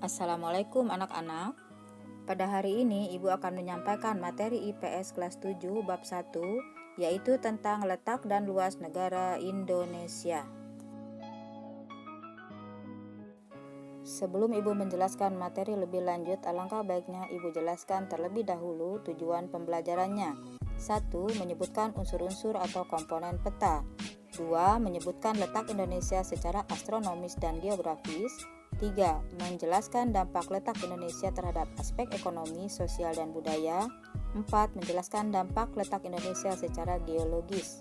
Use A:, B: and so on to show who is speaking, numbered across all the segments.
A: Assalamualaikum anak-anak. Pada hari ini Ibu akan menyampaikan materi IPS kelas 7 bab 1, yaitu tentang letak dan luas negara Indonesia. Sebelum Ibu menjelaskan materi lebih lanjut, alangkah baiknya Ibu jelaskan terlebih dahulu tujuan pembelajarannya. 1. Menyebutkan unsur-unsur atau komponen peta. 2. Menyebutkan letak Indonesia secara astronomis dan geografis. 3. Menjelaskan dampak letak Indonesia terhadap aspek ekonomi, sosial, dan budaya. 4. Menjelaskan dampak letak Indonesia secara geologis.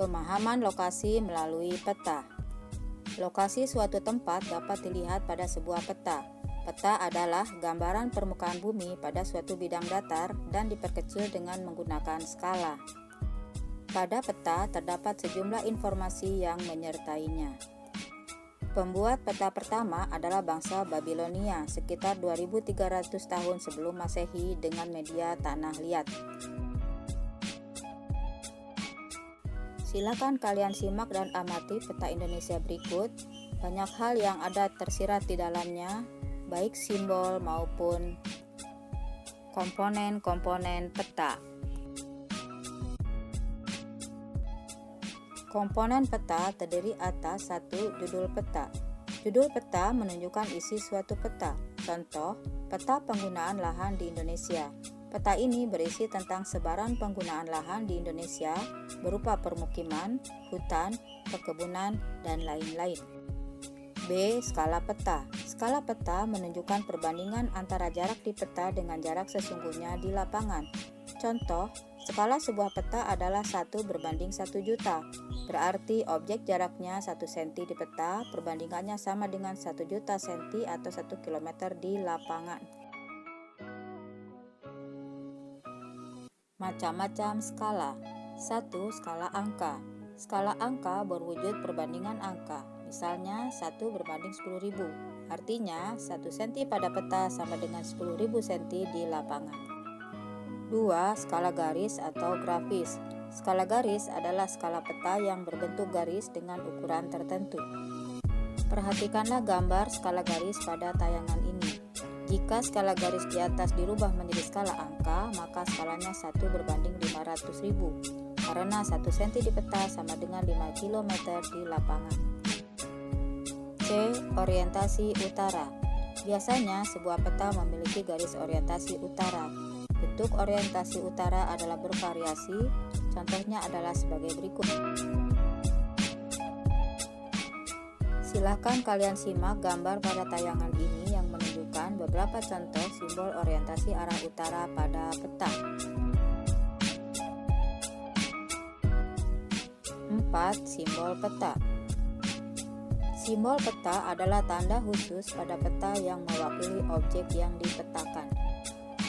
A: Pemahaman lokasi melalui peta. Lokasi suatu tempat dapat dilihat pada sebuah peta. Peta adalah gambaran permukaan bumi pada suatu bidang datar dan diperkecil dengan menggunakan skala. Pada peta terdapat sejumlah informasi yang menyertainya. Pembuat peta pertama adalah bangsa Babilonia sekitar 2300 tahun sebelum Masehi dengan media tanah liat. Silakan kalian simak dan amati peta Indonesia berikut. Banyak hal yang ada tersirat di dalamnya, baik simbol maupun komponen-komponen peta. Komponen peta terdiri atas 1. Judul peta. Judul peta menunjukkan isi suatu peta. Contoh, peta penggunaan lahan di Indonesia. Peta ini berisi tentang sebaran penggunaan lahan di Indonesia berupa permukiman, hutan, perkebunan, dan lain-lain. B. Skala peta. Skala peta menunjukkan perbandingan antara jarak di peta dengan jarak sesungguhnya di lapangan. Contoh, skala sebuah peta adalah 1:1 juta. Berarti objek jaraknya 1 cm di peta, perbandingannya sama dengan 1 juta cm atau 1 km di lapangan. Macam-macam skala. 1. Skala angka. Skala angka berwujud perbandingan angka. Misalnya 1:10.000. Artinya 1 cm pada peta sama dengan 10.000 cm di lapangan. 2. Skala garis atau grafis. Skala garis adalah skala peta yang berbentuk garis dengan ukuran tertentu. Perhatikanlah gambar skala garis pada tayangan ini. Jika skala garis di atas dirubah menjadi skala angka, maka skalanya 1:500.000, karena 1 cm di peta sama dengan 5 km di lapangan. C. Orientasi utara. Biasanya sebuah peta memiliki garis orientasi utara. Bentuk orientasi utara adalah bervariasi, contohnya adalah sebagai berikut. Silakan kalian simak gambar pada tayangan ini yang menunjukkan beberapa contoh simbol orientasi arah utara pada peta. 4. Simbol peta. Simbol peta adalah tanda khusus pada peta yang mewakili objek yang dipetakan.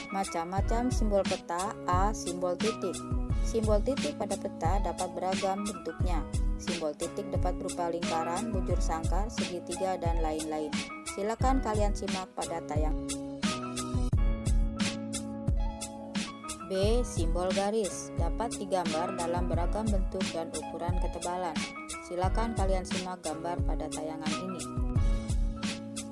A: Macam-macam simbol peta. A. Simbol titik. Simbol titik pada peta dapat beragam bentuknya. Simbol titik dapat berupa lingkaran, bujur sangkar, segitiga, dan lain-lain. Silakan kalian simak pada tayang. B. Simbol garis dapat digambar dalam beragam bentuk dan ukuran ketebalan. Silakan kalian simak gambar pada tayangan ini.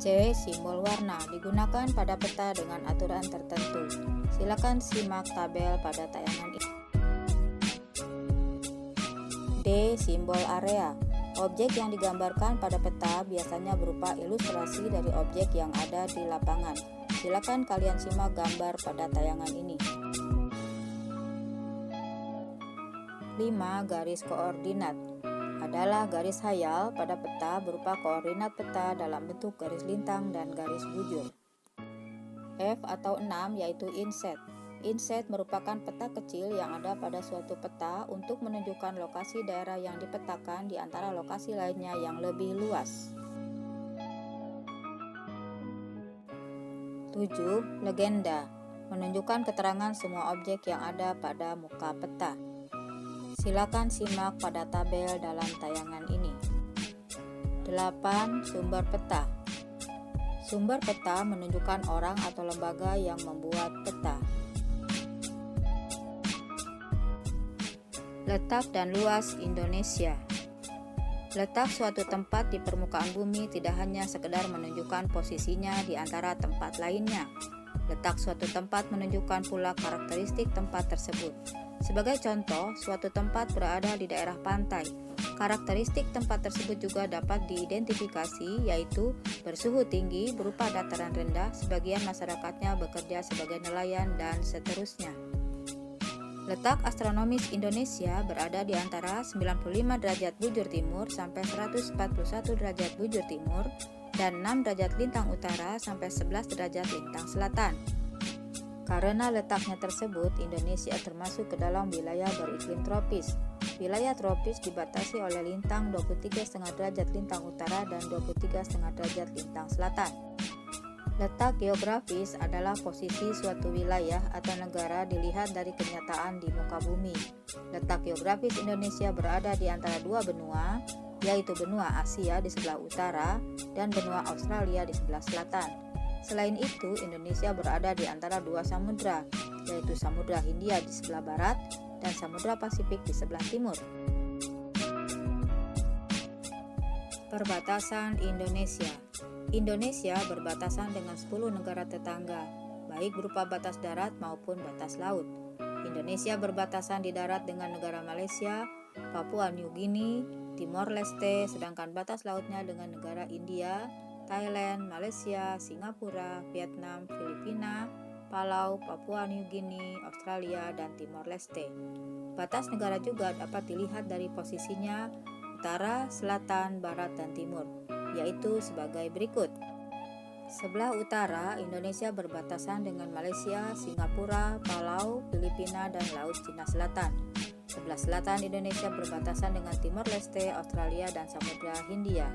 A: C. Simbol warna digunakan pada peta dengan aturan tertentu. Silakan simak tabel pada tayangan ini. D. Simbol area. Objek yang digambarkan pada peta biasanya berupa ilustrasi dari objek yang ada di lapangan. Silakan kalian simak gambar pada tayangan ini. 5. Garis koordinat adalah garis hayal pada peta berupa koordinat peta dalam bentuk garis lintang dan garis bujur. F atau 6 yaitu inset. Inset merupakan peta kecil yang ada pada suatu peta untuk menunjukkan lokasi daerah yang dipetakan di antara lokasi lainnya yang lebih luas. 7. Legenda menunjukkan keterangan semua objek yang ada pada muka peta. Silakan simak pada tabel dalam tayangan ini. 8. Sumber peta. Sumber peta menunjukkan orang atau lembaga yang membuat peta. Letak dan luas Indonesia. Letak suatu tempat di permukaan bumi tidak hanya sekedar menunjukkan posisinya di antara tempat lainnya. Letak suatu tempat menunjukkan pula karakteristik tempat tersebut. Sebagai contoh, suatu tempat berada di daerah pantai. Karakteristik tempat tersebut juga dapat diidentifikasi, yaitu bersuhu tinggi berupa dataran rendah, sebagian masyarakatnya bekerja sebagai nelayan, dan seterusnya. Letak astronomis Indonesia berada di antara 95 derajat bujur timur sampai 141 derajat bujur timur dan 6 derajat lintang utara sampai 11 derajat lintang selatan. Karena letaknya tersebut, Indonesia termasuk ke dalam wilayah beriklim tropis. Wilayah tropis dibatasi oleh lintang 23,5 derajat lintang utara dan 23,5 derajat lintang selatan. Letak geografis adalah posisi suatu wilayah atau negara dilihat dari kenyataan di muka bumi. Letak geografis Indonesia berada di antara dua benua, yaitu benua Asia di sebelah utara dan benua Australia di sebelah selatan. Selain itu, Indonesia berada di antara dua samudra, yaitu Samudra Hindia di sebelah barat dan Samudra Pasifik di sebelah timur. Perbatasan Indonesia. Indonesia berbatasan dengan 10 negara tetangga, baik berupa batas darat maupun batas laut. Indonesia berbatasan di darat dengan negara Malaysia, Papua New Guinea, Timor Leste, sedangkan batas lautnya dengan negara India, Thailand, Malaysia, Singapura, Vietnam, Filipina, Palau, Papua New Guinea, Australia, dan Timor Leste. Batas negara juga dapat dilihat dari posisinya utara, selatan, barat, dan timur, yaitu sebagai berikut. Sebelah utara, Indonesia berbatasan dengan Malaysia, Singapura, Palau, Filipina, dan Laut Cina Selatan. Sebelah selatan, Indonesia berbatasan dengan Timor Leste, Australia, dan Samudra Hindia.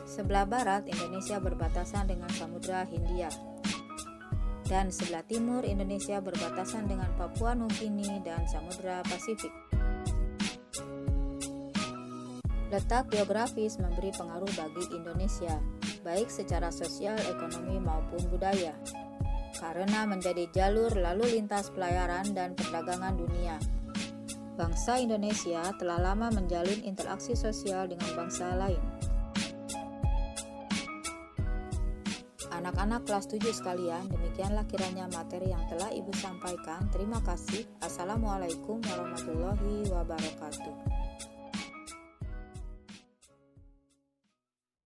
A: Sebelah barat, Indonesia berbatasan dengan Samudra Hindia. Dan sebelah timur, Indonesia berbatasan dengan Papua New Guinea dan Samudra Pasifik. Letak geografis memberi pengaruh bagi Indonesia, baik secara sosial, ekonomi, maupun budaya, karena menjadi jalur lalu lintas pelayaran dan perdagangan dunia. Bangsa Indonesia telah lama menjalin interaksi sosial dengan bangsa lain. Anak-anak kelas 7 sekalian, demikianlah kiranya materi yang telah Ibu sampaikan. Terima kasih. Assalamualaikum warahmatullahi wabarakatuh.